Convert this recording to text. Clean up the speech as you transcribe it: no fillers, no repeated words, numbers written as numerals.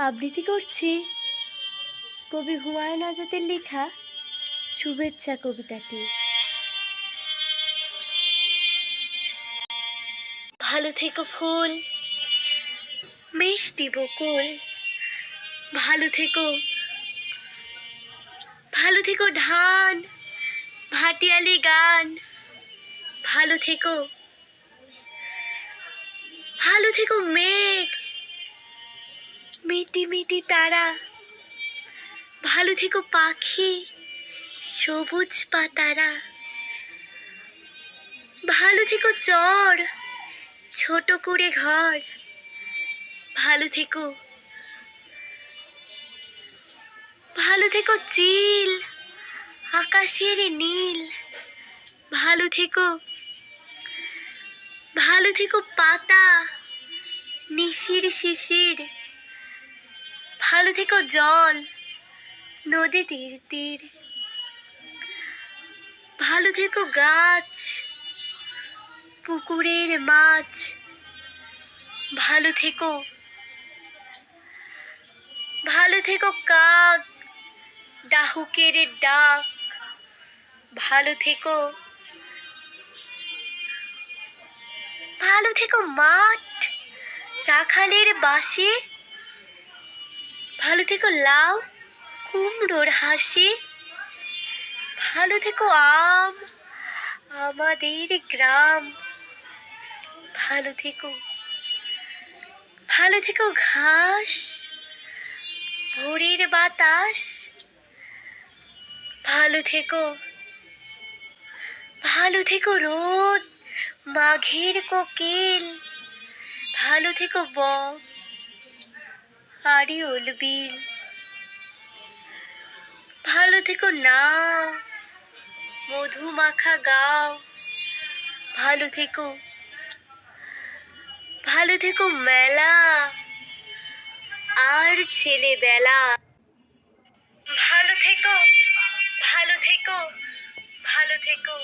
আবৃত্তি করছি কবি হুমায়ুন আজাদের লেখা শুভেচ্ছা কবিতাটি। ভালো থেকো ফুল, মিষ্টি বকুল, ভালো থেকো, ভালো থেকো ধান, ভাটিয়ালি গান, ভালো থেকো, ভালো থেকো মেঘ, মিটি মিটি তারা, ভালো থেকো পাখি, সবুজ পাতারা, ভালো থেকো চর, ছোট কুড়ে ঘর, ভালো থেকো, ভালো থেকো চিল, আকাশের নীল, ভালো থেকো, ভালো থেকো পাতা, নিশির শিশির, ভালো থেকো জল, নদী তীর তীর, ভালো থেকো গাছ, পুকুরের মাছ, ভালো থেকো, ভালো থেকো কাক, ডাহুকের ডাক, ভালো থেকো, ভালো থেকো মাঠ, রাখালের বাঁশি, ভালো থেকো লাউ, কুমড়োর হাসি, ভালো থেকো আম, আমাদের গ্রাম, ভালো থেকো, ভালো থেকো ঘাস, ভোরের বাতাস, ভালো থেকো, ভালো থেকো রোদ, মাঘের কোকিল, ভালো থেকো বক, আড়িওল বিল, ভালো থেকো নাও, মধুমাখা গাও, ভালো থেকো, ভালো থেকো মেলা আর ছেলেবেলা, ভালো থেকো, ভালো থেকো, ভালো থেকো।